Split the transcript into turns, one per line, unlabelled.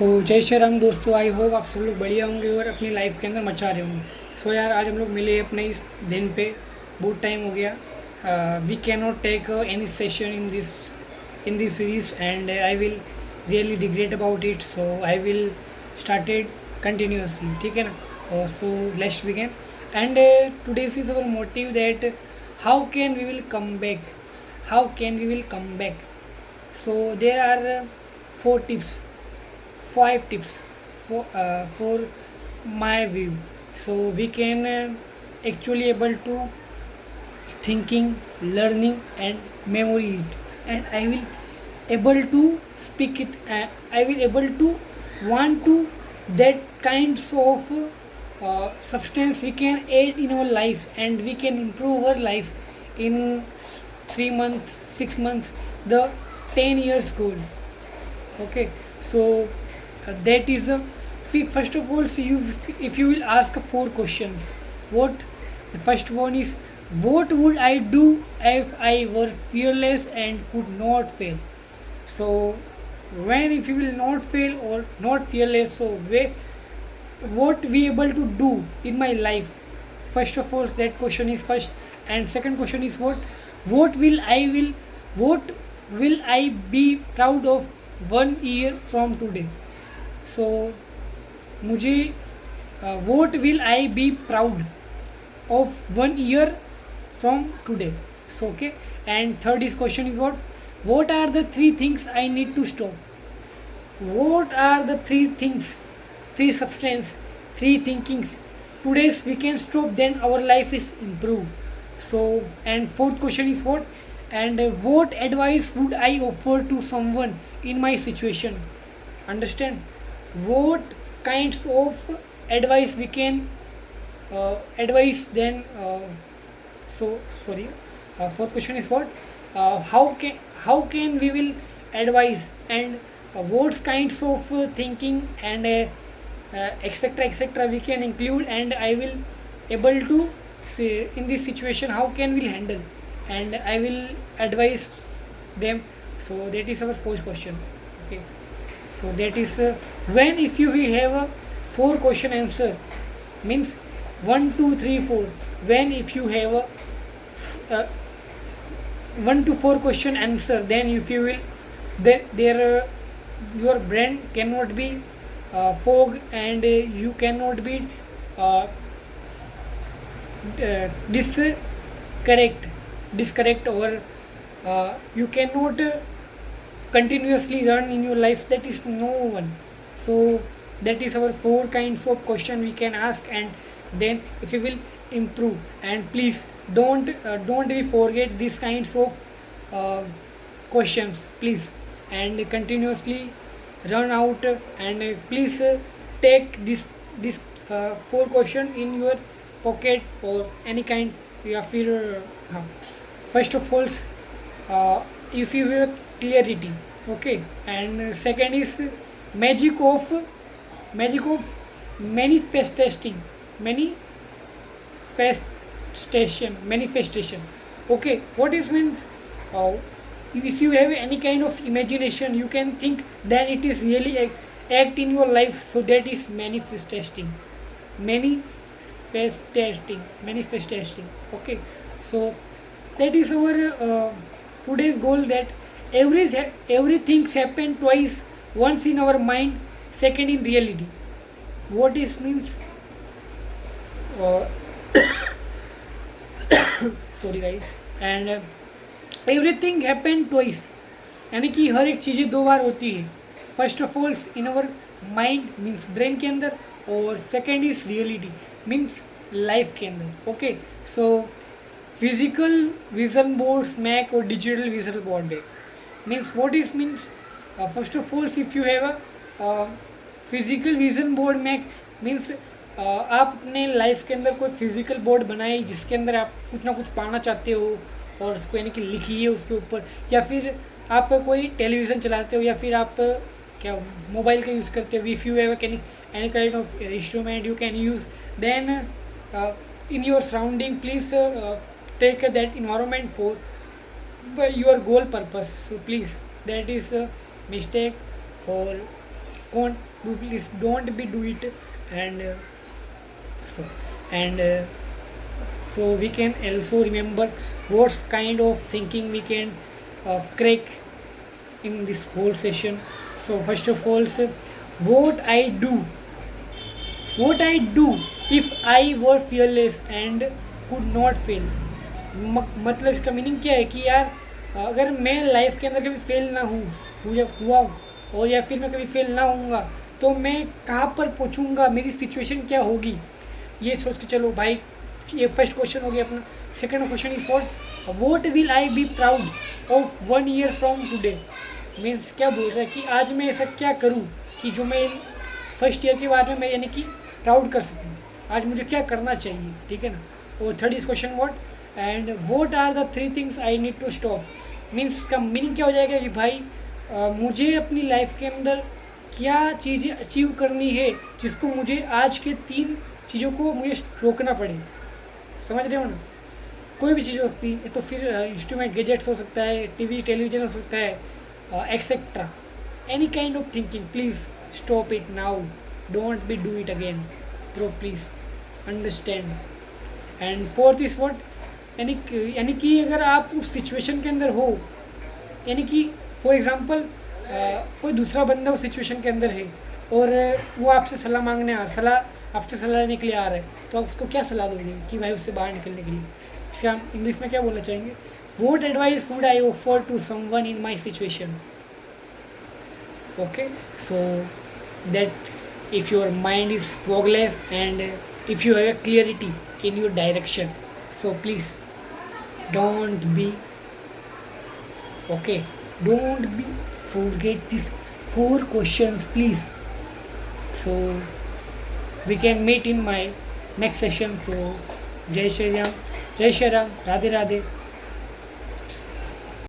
जय श्री राम दोस्तों, I hope आप सब लोग बढ़िया होंगे और अपनी लाइफ के अंदर मचा रहे होंगे। यार आज हम लोग मिले अपने इस दिन पे, बहुत टाइम हो गया। We can not take any session in this series and I will really regret about it, so I will started continuously, ठीक है ना। और so let's begin and today's is our motive that how can we will come back, how can we will come back. So there are 4 tips, 5 tips for my view. So we can actually able to thinking, learning and memory it, and I will able to speak it. I will able to want to that kinds of substance we can add in our life, and we can improve our life in 3 months, 6 months, the 10 years goal. Okay, so that is the first of all. So you, if you will ask 4 questions, what the first one is, what would I do if I were fearless and could not fail? So when if you will not fail or not fearless, so where, what we able to do in my life? First of all, that question is first. And second question is, what will I be proud of 1 year from today? So मुझे what will I be proud of 1 year from today? So okay. And third is question is, what are the 3 things I need to stop? What are the 3 things, 3 substance, 3 thinkings today's we can stop, then our life is improved? So and fourth question is, what advice would I offer to someone in my situation? Understand what kinds of advice we can advise then. So sorry. Fourth question is, how can we will advise, and what kinds of thinking and etc we can include, and I will able to say in this situation how can we handle, and I will advise them. So that is our first question. Okay, so that is when if you will have a 4 question answer, means 1 2 3 4. When if you have a 1 to 4 question answer, then if you will, there your brain cannot be fog, and you cannot be uh, discorrect discorrect, or you cannot continuously run in your life. That is no one. So that is our 4 kinds of question we can ask, and then if you will improve. And please don't we forget these kinds of questions, please, and continuously run out, and please take this 4 question in your pocket or any kind. या फिर हाँ, first of all, if you have clarity. Okay, and second is magic of manifestation, manifestation. Okay, what is means? uh, if you have any kind of imagination, you can think, then it is really act in your life. So that is manifestation. Okay, so that is our today's goal, that everything happen twice, once in our mind, second in reality. What is means? uh, sorry guys. And everything happen twice, यानी कि हर एक चीज़ें 2 बार होती है. First of all in our mind, means brain के अंदर, और second is reality, means life के अंदर. Okay, so physical vision boards make और digital vision board back means what is means. First of all if you have a physical vision board make, means आप अपने life के अंदर कोई physical board बनाए जिसके अंदर आप कुछ ना कुछ पाना चाहते हो, और उसको यानी कि लिखिए उसके ऊपर. या फिर आप कोई टेलीविज़न चलाते हो, या फिर आप क्या मोबाइल का यूज़ करते हो. If you have any kind of instrument you can use, then in your surrounding please take that environment for your goal purpose. So please, that is a mistake for please don't be do it. And so and so we can also remember what kind of thinking we can crack in this whole session. So first of all, sir, what I do what I do if I were fearless and could not fail. मतलब इसका meaning क्या है कि यार अगर मैं life के अंदर कभी फेल ना हूँ हुआ और या फिर मैं कभी फेल ना होऊंगा तो मैं कहाँ पर पहुँचूँगा, मेरी सिचुएशन क्या होगी, ये सोच के चलो भाई। ये फर्स्ट क्वेश्चन हो गया अपना। Second question is what will I be proud of 1 year from today. Means क्या बोल रहा है कि आज मैं ऐसा क्या करूँ कि जो मैं फर्स्ट ईयर के बाद में मैं यानी कि प्राउड कर सकूँ, आज मुझे क्या करना चाहिए, ठीक है ना। और third is question what are the 3 things I need to stop. Means का मीनिंग क्या हो जाएगा कि भाई मुझे अपनी लाइफ के अंदर क्या चीज़ें अचीव करनी है जिसको मुझे आज के 3 चीज़ों को मुझे रोकना पड़े। समझ रहे हो ना, कोई भी चीज़ हो सकती है, तो फिर इंस्ट्रूमेंट गैजेट्स हो सकता है, टीवी टेलीविजन हो सकता है, etcetera, any kind of thinking. Please stop it now, don't be do it again bro, please understand. And fourth is what, यानी कि अगर आप उस सिचुएशन के अंदर हो, यानी कि फॉर एग्जांपल कोई दूसरा बंदा उस सिचुएशन के अंदर है और वो आपसे सलाह मांगने आपसे सलाह लेने के लिए आ रहा है, तो आप उसको क्या सलाह दोगे कि भाई उससे बाहर निकलने के लिए। इसका हम इंग्लिश में क्या बोलना चाहेंगे, what advice would I offer to someone in my situation. Okay, so that if your mind is fogless and if you have a clarity in your direction, so please don't be forget these 4 questions, please. So we can meet in my next session. So जय श्री राम, राधे राधे।